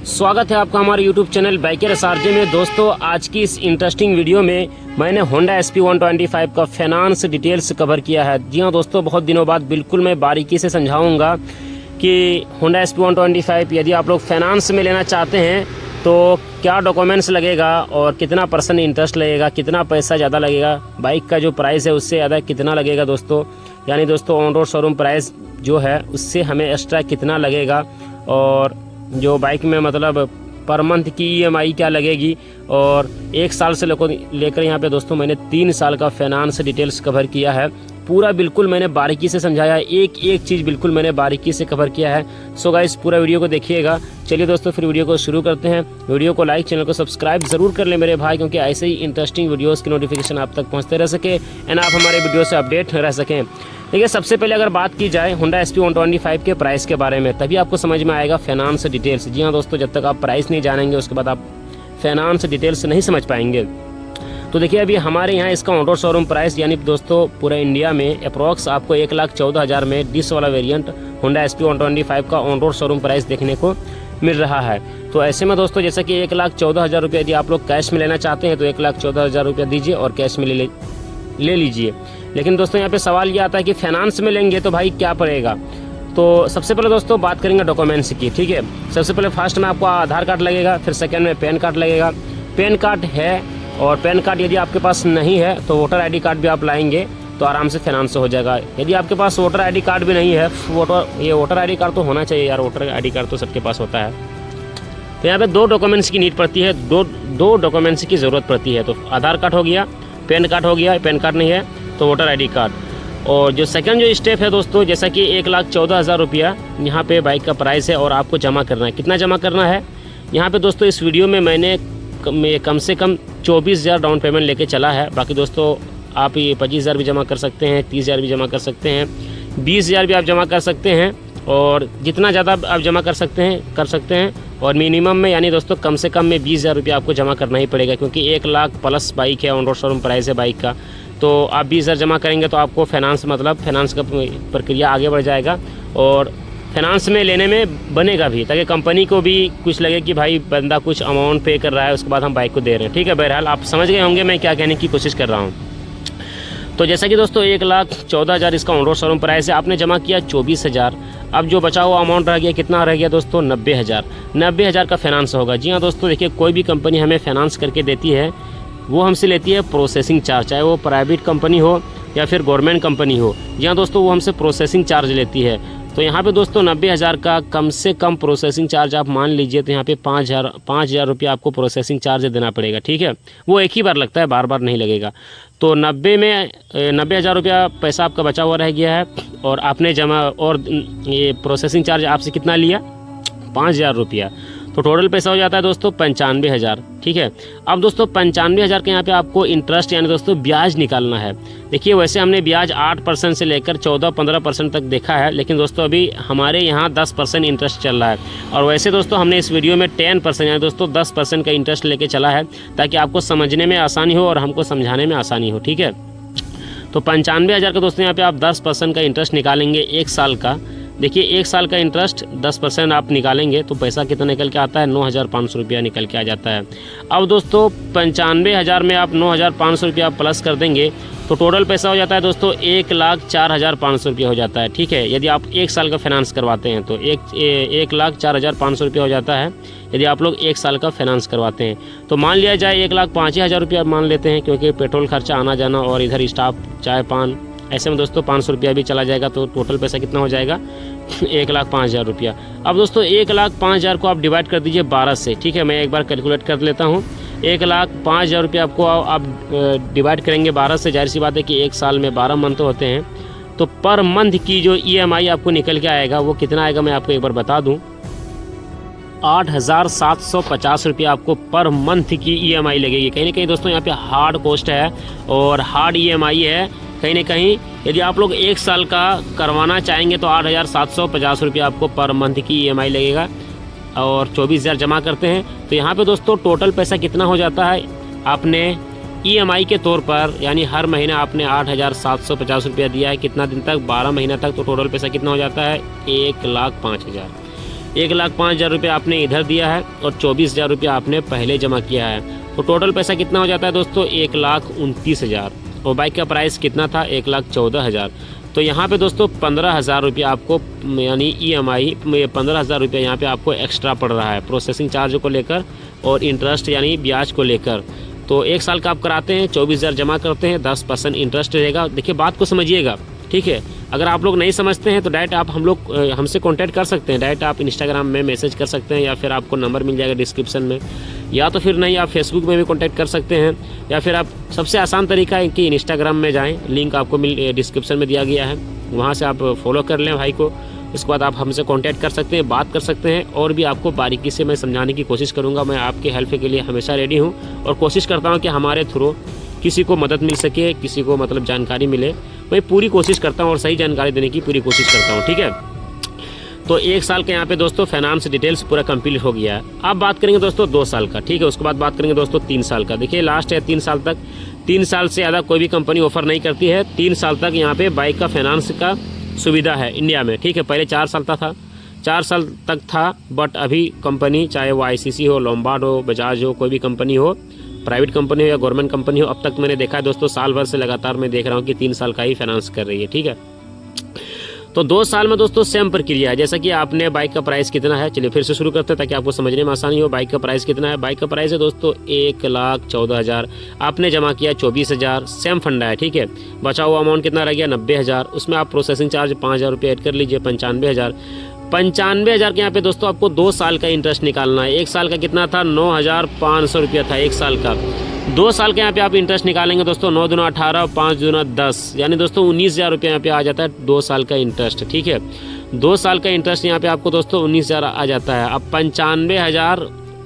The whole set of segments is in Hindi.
स्वागत है आपका हमारे YouTube चैनल बाइकर एसआरजे में। दोस्तों, आज की इस इंटरेस्टिंग वीडियो में मैंने होंडा SP125 का फाइनेंस डिटेल्स कवर किया है। जी हाँ दोस्तों, बहुत दिनों बाद बिल्कुल मैं बारीकी से समझाऊंगा कि होंडा SP125 यदि आप लोग फाइनेंस में लेना चाहते हैं तो क्या डॉक्यूमेंट्स लगेगा और कितना % इंटरेस्ट लगेगा, कितना पैसा ज़्यादा लगेगा, बाइक का जो प्राइस है उससे ज़्यादा कितना लगेगा दोस्तों, यानी दोस्तों ऑन रोड शोरूम प्राइस जो है उससे हमें एक्स्ट्रा कितना लगेगा, और जो बाइक में मतलब पर मंथ की EMI क्या लगेगी, और 1 साल से लेकर यहाँ पे दोस्तों मैंने 3 साल का फाइनेंस डिटेल्स कवर किया है। पूरा बिल्कुल मैंने बारीकी से समझाया है, एक एक चीज़ बिल्कुल मैंने बारीकी से कवर किया है। सो गाइस, पूरा वीडियो को देखिएगा। चलिए दोस्तों, फिर वीडियो को शुरू करते हैं। वीडियो को लाइक, चैनल को सब्सक्राइब ज़रूर कर लें मेरे भाई, क्योंकि ऐसे ही इंटरेस्टिंग वीडियोज़ की नोटिफिकेशन आप तक पहुँचते रह सके एंड आप हमारे वीडियो से अपडेट रह सकें। देखिए, सबसे पहले अगर बात की जाए होंडा SP125 के प्राइस के बारे में, तभी आपको समझ में आएगा फाइनेंस डिटेल्स। जी हाँ दोस्तों, जब तक आप प्राइस नहीं जानेंगे उसके बाद आप फाइनेंस डिटेल्स नहीं समझ पाएंगे। तो देखिए, अभी हमारे यहाँ इसका ऑन रोड शोरूम प्राइस यानी दोस्तों पूरे इंडिया में अप्रॉक्स आपको 1,14,000 में डिस वाला वेरिएंट होंडा SP125 का ऑन रोड शोरूम प्राइस देखने को मिल रहा है। तो ऐसे में दोस्तों, जैसे कि 1,14,000 रुपये यदि आप लोग कैश में लेना चाहते हैं तो 1,14,000 रुपये दीजिए और कैश में ले लीजिए। लेकिन दोस्तों यहाँ पे सवाल ये आता है कि फाइनेंस में लेंगे तो भाई क्या पड़ेगा। तो सबसे पहले दोस्तों बात करेंगे डॉक्यूमेंट्स की, ठीक है। सबसे पहले फर्स्ट में आपको आधार कार्ड लगेगा, फिर सेकंड में पैन कार्ड लगेगा। पैन कार्ड है और पैन कार्ड यदि आपके पास नहीं है तो वोटर ID कार्ड भी आप लाएंगे तो आराम से फाइनेंस हो जाएगा। यदि आपके पास वोटर ID कार्ड भी नहीं है, वोटर ID कार्ड तो होना चाहिए यार, वोटर ID कार्ड तो सबके पास होता है। तो यहाँ पे 2 डॉक्यूमेंट्स की नीड पड़ती है, दो डॉक्यूमेंट्स की ज़रूरत पड़ती है। तो आधार कार्ड हो गया, पैन कार्ड हो गया, पैन कार्ड नहीं है तो वोटर ID कार्ड। और जो सेकंड जो स्टेप है दोस्तों, जैसा कि 1,14,000 रुपया यहाँ पे बाइक का प्राइस है और आपको जमा करना है। कितना जमा करना है यहाँ पे दोस्तों, इस वीडियो में मैंने कम से कम 24,000 डाउन पेमेंट लेके चला है। बाकी दोस्तों आप ये 25,000 भी जमा कर सकते हैं, 30,000 भी जमा कर सकते हैं, 20,000 भी आप जमा कर सकते हैं, और जितना ज़्यादा आप जमा कर सकते हैं। और मिनिमम में यानी दोस्तों कम से कम में 20,000 रुपया आपको जमा करना ही पड़ेगा, क्योंकि 1 लाख प्लस बाइक है, ऑन रोड शोरूम प्राइस है बाइक का। तो आप 20,000 जमा करेंगे तो आपको फाइनेंस का प्रक्रिया आगे बढ़ जाएगा और फाइनेंस में लेने में बनेगा भी, ताकि कंपनी को भी कुछ लगे कि भाई बंदा कुछ अमाउंट पे कर रहा है, उसके बाद हम बाइक को दे रहे हैं। ठीक है, बहरहाल आप समझ गए होंगे मैं क्या कहने की कोशिश कर रहा हूँ। तो जैसा कि दोस्तों 1,14,000 इसका ऑन रोड शोरूम प्राइस है, आपने जमा किया 24,000। अब जो बचा हुआ अमाउंट रह गया, कितना रह गया दोस्तों, 90,000 का फाइनेंस होगा। जी हाँ दोस्तों, देखिए कोई भी कंपनी हमें फाइनेंस करके देती है वो हमसे लेती है प्रोसेसिंग चार्ज, चाहे वो प्राइवेट कंपनी हो या फिर गवर्नमेंट कंपनी हो। जी हाँ दोस्तों, वो हमसे प्रोसेसिंग चार्ज लेती है। तो यहाँ पे दोस्तों 90,000 का कम से कम प्रोसेसिंग चार्ज आप मान लीजिए, तो यहाँ पे 5,000 रुपया आपको प्रोसेसिंग चार्ज देना पड़ेगा। ठीक है, वो एक ही बार लगता है, बार बार नहीं लगेगा। तो 90,000 रुपया पैसा आपका बचा हुआ रह गया है, और आपने जमा और ये प्रोसेसिंग चार्ज आपसे कितना लिया, 5,000 रुपया। तो टोटल पैसा हो जाता है दोस्तों 95,000। ठीक है, अब दोस्तों 95,000 के यहाँ पे आपको इंटरेस्ट यानी दोस्तों ब्याज निकालना है। देखिए, वैसे हमने ब्याज 8% से लेकर 14-15% तक देखा है, लेकिन दोस्तों अभी हमारे यहाँ 10% इंटरेस्ट चल रहा है। और वैसे दोस्तों हमने इस वीडियो में 10% यानी दोस्तों 10% का इंटरेस्ट लेके चला है, ताकि आपको समझने में आसानी हो और हमको समझाने में आसानी हो। ठीक है, तो 95,000 का दोस्तों यहाँ पे आप 10% का इंटरेस्ट निकालेंगे 1 साल का। देखिए, 1 साल का इंटरेस्ट 10% आप निकालेंगे तो पैसा कितना निकल के आता है, 9,500 रुपया निकल के आ जाता है। अब दोस्तों 95,000 में आप 9,500 रुपया प्लस कर देंगे तो टोटल पैसा हो जाता है दोस्तों 1,04,500 रुपया हो जाता है। ठीक है, यदि आप 1 साल का फाइनेंस करवाते हैं तो 1,04,500 रुपया हो जाता है यदि आप लोग 1 साल का फाइनेंस करवाते हैं। तो मान लिया जाए 1,05,000 रुपया मान लेते हैं, क्योंकि पेट्रोल खर्चा आना जाना और इधर स्टाफ चाय पान, ऐसे में दोस्तों 500 रुपया भी चला जाएगा। तो टोटल पैसा कितना हो जाएगा, 1,05,000 रुपया। अब दोस्तों 1,05,000 को आप डिवाइड कर दीजिए 12 से। ठीक है, मैं एक बार कैलकुलेट कर लेता हूँ। 1,05,000 रुपया आपको आप डिवाइड करेंगे 12 से, जाहिर सी बात है कि 1 साल में 12 मंथ होते हैं। तो पर मंथ की जो EMI आपको निकल के आएगा वो कितना आएगा, मैं आपको एक बार बता दूँ, 8,750 रुपया आपको पर मंथ की EMI लगेगी। कहीं ना कहीं दोस्तों यहाँ पे हार्ड कॉस्ट है और हार्ड EMI है। कहीं ना कहीं यदि आप लोग 1 साल का करवाना चाहेंगे तो 8,750 रुपया आपको पर मंथ की EMI लगेगा, और 24,000 जमा करते हैं तो यहाँ पे दोस्तों टोटल पैसा कितना हो जाता है, आपने EMI के तौर पर यानी हर महीना आपने 8,750 रुपया दिया है, कितना दिन तक, 12 महीना तक। तो टोटल पैसा कितना हो जाता है, 1,05,000। 1,05,000 रुपये आपने इधर दिया है और 24,000 रुपया आपने पहले जमा किया है। तो टोटल पैसा कितना हो जाता है दोस्तों? 1,29,000। और बाइक का प्राइस कितना था? 1,14,000। तो यहाँ पे दोस्तों 15,000 रुपया आपको यानी EMI में 15,000 रुपया यहाँ पे आपको एक्स्ट्रा पड़ रहा है प्रोसेसिंग चार्ज को लेकर और इंटरेस्ट यानी ब्याज को लेकर। तो 1 साल का आप कराते हैं, 24,000 जमा करते हैं, 10% इंटरेस्ट रहेगा। देखिए बात को समझिएगा, ठीक है। अगर आप लोग नहीं समझते हैं तो डायरेक्ट आप हमसे कांटेक्ट कर सकते हैं। डायरेक्ट आप इंस्टाग्राम में मैसेज कर सकते हैं या फिर आपको नंबर मिल जाएगा डिस्क्रिप्शन में, या तो फिर नहीं आप फेसबुक में भी कांटेक्ट कर सकते हैं, या फिर आप सबसे आसान तरीका है कि इंस्टाग्राम में जाएं, लिंक आपको डिस्क्रिप्शन में दिया गया है, वहाँ से आप फॉलो कर लें भाई को। उसके बाद आप हमसे कांटेक्ट कर सकते हैं, बात कर सकते हैं और भी आपको बारीकी से मैं समझाने की कोशिश करूँगा। मैं आपके हेल्प के लिए हमेशा रेडी हूँ और कोशिश करता हूँ कि हमारे थ्रू किसी को मदद मिल सके, किसी को मतलब जानकारी मिले। मैं पूरी कोशिश करता हूँ और सही जानकारी देने की पूरी कोशिश करता हूँ, ठीक है। तो 1 साल के यहाँ पे दोस्तों फाइनेंस डिटेल्स पूरा कंप्लीट हो गया है। अब बात करेंगे दोस्तों 2 साल का, ठीक है। उसके बाद बात करेंगे दोस्तों 3 साल का। देखिए लास्ट है 3 साल तक, 3 साल से ज़्यादा कोई भी कंपनी ऑफर नहीं करती है। 3 साल तक यहाँ पे बाइक का फाइनेंस का सुविधा है इंडिया में, ठीक है। पहले 4 साल तक था, 4 साल तक था, बट अभी कंपनी चाहे वो ICC हो, लोम्बार्ड हो, बजाज हो, कोई भी कंपनी हो, प्राइवेट कंपनी हो या गवर्नमेंट कंपनी हो, अब तक मैंने देखा है दोस्तों साल भर से लगातार मैं देख रहा हूँ कि 3 साल का ही फाइनेंस कर रही है, ठीक है। तो 2 साल में दोस्तों सेम प्रक्रिया है। जैसा कि आपने बाइक का प्राइस कितना है, चलिए फिर से शुरू करते हैं ताकि आपको समझने में आसानी हो। बाइक का प्राइस कितना है? बाइक का प्राइस है दोस्तों 1,14,000। आपने जमा किया 24,000, सेम फंडा है, ठीक है। बचा हुआ अमाउंट कितना रह गया? 90,000। उसमें आप प्रोसेसिंग चार्ज 5,000 रुपये ऐड कर लीजिए, 95,000। 95,000 के यहाँ पे दोस्तों आपको 2 साल का इंटरेस्ट निकालना है। 1 साल का कितना था? 9,500 रुपया था 1 साल का। 2 साल के यहाँ पे आप इंटरेस्ट निकालेंगे दोस्तों, 9 दूना 18, 5 दूना 10, यानी दोस्तों 19,000 रुपये यहाँ पे आ जाता है 2 साल का इंटरेस्ट, ठीक है। 2 साल का इंटरेस्ट यहाँ पे आपको दोस्तों 19,000 आ जाता है। अब 95,000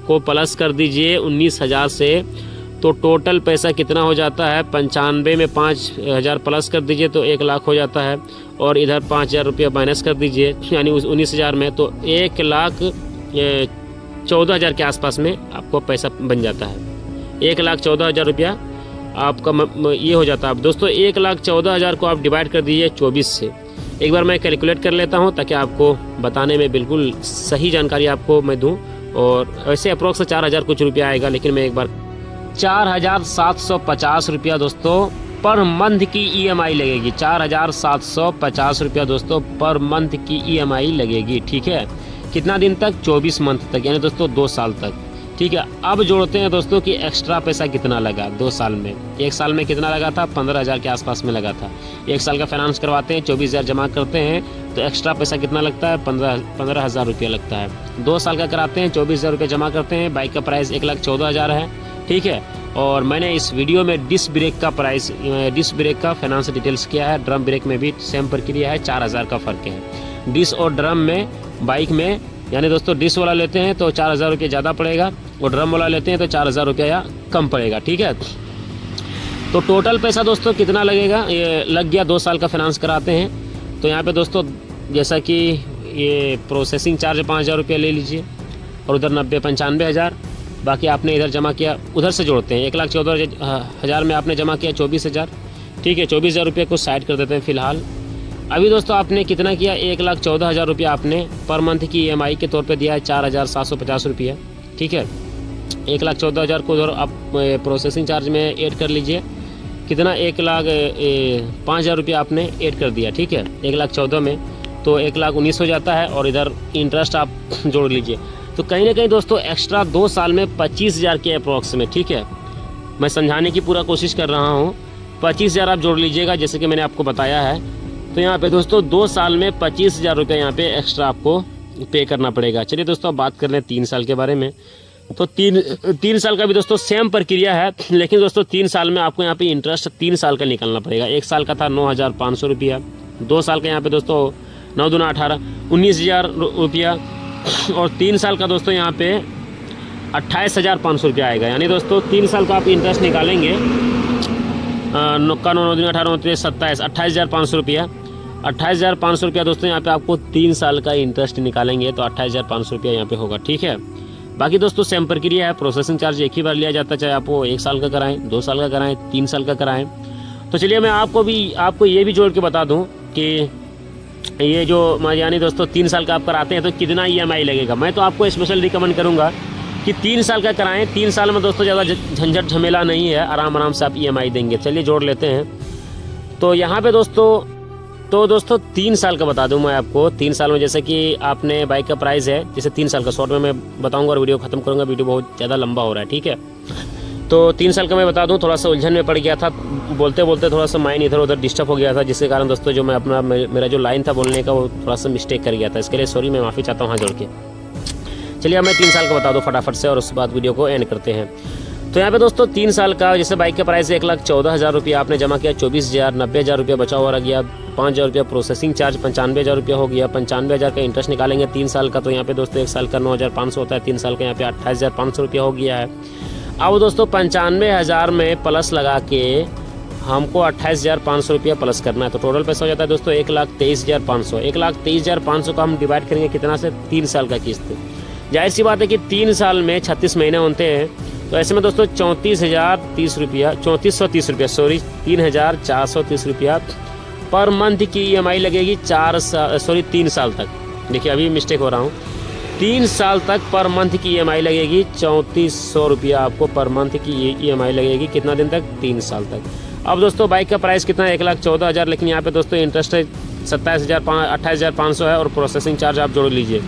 को प्लस कर दीजिए 19,000 से, तो टोटल पैसा कितना हो जाता है? 95 में 5,000 प्लस कर दीजिए तो 1,00,000 हो जाता है, और इधर 5,000 रुपया माइनस कर दीजिए यानी उस 19,000 में, तो 1,14,000 के आसपास में आपको पैसा बन जाता है। 1,14,000 रुपया आपका ये हो जाता है। अब दोस्तों 1,14,000 को आप डिवाइड कर दीजिए 24 से। एक बार मैं कैलकुलेट कर लेता हूँ ताकि आपको बताने में बिल्कुल सही जानकारी आपको मैं दूँ। और वैसे अप्रोक्स 4,000 कुछ रुपया आएगा, लेकिन मैं एक बार 4,750 रुपया दोस्तों पर मंथ की EMI लगेगी। 4,750 रुपया दोस्तों पर मंथ की EMI लगेगी, ठीक है। कितना दिन तक? 24 मंथ तक, यानी दोस्तों 2 साल तक, ठीक है। अब जोड़ते हैं दोस्तों कि एक्स्ट्रा पैसा कितना लगा 2 साल में। 1 साल में कितना लगा था? 15,000 के आसपास में लगा था। 1 साल का फाइनेंस करवाते हैं, 24,000 जमा करते हैं, तो एक्स्ट्रा पैसा कितना लगता है? 15,000 रुपया लगता है। 2 साल का कराते हैं, 24,000 रुपये जमा करते हैं। बाइक का प्राइस 1,14,000 है, ठीक है। और मैंने इस वीडियो में डिस्क ब्रेक का प्राइस, डिस्क ब्रेक का फाइनेंस डिटेल्स किया है। ड्रम ब्रेक में भी सेम प्रक्रिया है, 4,000 का फ़र्क है। डिस्क और ड्रम में, बाइक में यानी दोस्तों डिस्क वाला लेते हैं तो 4,000 रुपये ज़्यादा पड़ेगा, और ड्रम वाला लेते हैं तो 4,000 रुपया या कम पड़ेगा, ठीक है। तो टोटल पैसा दोस्तों कितना लगेगा? ये लग गया 2 साल का फाइनेंस कराते हैं तो यहाँ पे दोस्तों जैसा कि ये प्रोसेसिंग चार्ज 5,000 रुपया ले लीजिए, और उधर 95,000 बाकी आपने इधर जमा किया, उधर से जोड़ते हैं। 1,14,000 में आपने जमा किया 24,000, ठीक है। 24,000 रुपये को साइड कर देते हैं फ़िलहाल। अभी दोस्तों आपने कितना किया? 1,14,000 रुपया आपने पर मंथ की EMI के तौर पे दिया है, 4,750 रुपया, ठीक है। 1,14,000 को उधर आप प्रोसेसिंग चार्ज में ऐड कर लीजिए। कितना? 1,05,000 रुपया आपने ऐड कर दिया, ठीक है। 1,14,000 में तो 1,19,000 हो जाता है, और इधर इंटरेस्ट आप जोड़ लीजिए। तो कहीं ना कहीं दोस्तों एक्स्ट्रा 2 साल में 25,000 के अप्रॉक्स में, ठीक है। मैं समझाने की पूरा कोशिश कर रहा हूँ। 25,000 आप जोड़ लीजिएगा जैसे कि मैंने आपको बताया है। तो यहाँ पे दोस्तों 2 साल में 25,000 रुपये यहाँ पे एक्स्ट्रा आपको पे करना पड़ेगा। चलिए दोस्तों अब बात कर लें 3 साल के बारे में। तो 3 साल का भी दोस्तों सेम प्रक्रिया है, लेकिन दोस्तों 3 साल में आपको यहाँ पे इंटरेस्ट 3 साल का निकालना पड़ेगा। 1 साल का था 9,500 रुपया, 2 साल का यहाँ पे दोस्तों 9 दूना 18, 19,000 रुपया, और 3 साल का दोस्तों यहाँ पे 28,500 रुपया आएगा। यानी दोस्तों 3 साल का आप इंटरेस्ट निकालेंगे, 9 9 दूना 18, 29, 27, 28,500 रुपया। 28,500 रुपया दोस्तों यहाँ पे आपको 3 साल का इंटरेस्ट निकालेंगे तो 28,500 रुपया यहाँ पे होगा, ठीक है। बाकी दोस्तों सेम प्रक्रिया है, प्रोसेसिंग चार्ज एक ही बार लिया जाता है, चाहे आप वो 1 साल का कराएं, 2 साल का कराएं, 3 साल का कराएं। तो चलिए मैं आपको ये भी जोड़ के बता दूं कि ये जो यानी दोस्तों 3 साल का आप कराते हैं तो कितना EMI लगेगा। मैं तो आपको स्पेशल रिकमेंड करूँगा कि 3 साल का कराएं। 3 साल में दोस्तों ज़्यादा झंझट झमेला नहीं है, आराम आराम से आप EMI देंगे। चलिए जोड़ लेते हैं। तो यहाँ पे दोस्तों 3 साल का बता दूं मैं आपको। 3 साल में जैसे कि आपने बाइक का प्राइस है, जैसे 3 साल का शॉर्ट में मैं बताऊंगा और वीडियो ख़त्म करूंगा, वीडियो बहुत ज़्यादा लंबा हो रहा है, ठीक है। तो 3 साल का मैं बता दूं, थोड़ा सा उलझन में पड़ गया था, बोलते बोलते थोड़ा सा माइंड इधर उधर डिस्टर्ब हो गया था, जिसके कारण दोस्तों जो मैं मेरा जो लाइन था बोलने का वो थोड़ा सा मिस्टेक कर गया था। इसके लिए सॉरी, मैं माफ़ी चाहता हूँ हाथ जोड़ के। चलिए अब मैं 3 साल का बता दूँ फटाफट से और उसके बाद वीडियो को एंड करते हैं। तो यहाँ पे दोस्तों 3 साल का जैसे बाइक का प्राइस है 1,14,000 रुपया, आपने जमा किया 24,000, 90,000 रुपया बचा हुआ रह गया, 5,000 रुपया प्रोसेसिंग चार्ज 95,000 रुपया हो गया, 95,000 का इंटरेस्ट निकालेंगे 3 साल का। तो यहाँ पे दोस्तों 1 साल का 9,500 होता है, 3 साल का यहाँ पे 28,500 रुपया हो गया है। अब दोस्तों 95,000 में प्लस लगा के हमको 28,500 रुपया प्लस करना है, तो टोटल पैसा हो जाता है दोस्तों 1,23,500। 1,23,500 का हम डिवाइड करेंगे कितना से, 3 साल का किस्त। जाहिर सी बात है कि 3 साल में 36 महीने होते हैं, तो ऐसे में दोस्तों 34,030 रुपया, 3430 रुपया सॉरी 3,430 रुपया पर मंथ की EMI लगेगी 3 साल तक। देखिए अभी मिस्टेक हो रहा हूँ, 3 साल तक पर मंथ की EMI लगेगी 3400 रुपया आपको पर मंथ की EMI लगेगी। कितना दिन तक, 3 साल तक। अब दोस्तों बाइक का प्राइस कितना है, 1,14,000, लेकिन यहाँ पे दोस्तों इंटरेस्ट है 28,500 है और प्रोसेसिंग चार्ज आप जोड़ लीजिए,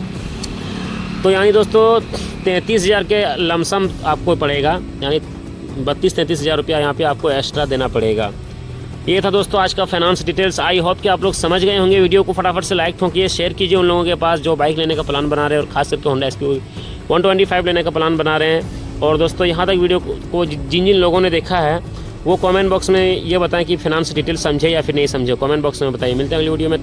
तो यानी दोस्तों 33,000 के लमसम आपको पड़ेगा, यानी 32-33,000 रुपया यहाँ पे आपको एक्स्ट्रा देना पड़ेगा। ये था दोस्तों आज का फाइनेंस डिटेल्स। आई होप कि आप लोग समझ गए होंगे। वीडियो को फटाफट से लाइक ठोकिए, शेयर कीजिए उन लोगों के पास जो बाइक लेने का प्लान बना रहे हैं और खास करके होंडा SP 125 लेने का प्लान बना रहे हैं। और दोस्तों यहाँ तक वीडियो को जिन जिन लोगों ने देखा है वो कमेंट बॉक्स में ये बताएं कि फाइनेंस डिटेल्स समझे या फिर नहीं समझे, कमेंट बॉक्स में बताइए। मिलते हैं अगली वीडियो में।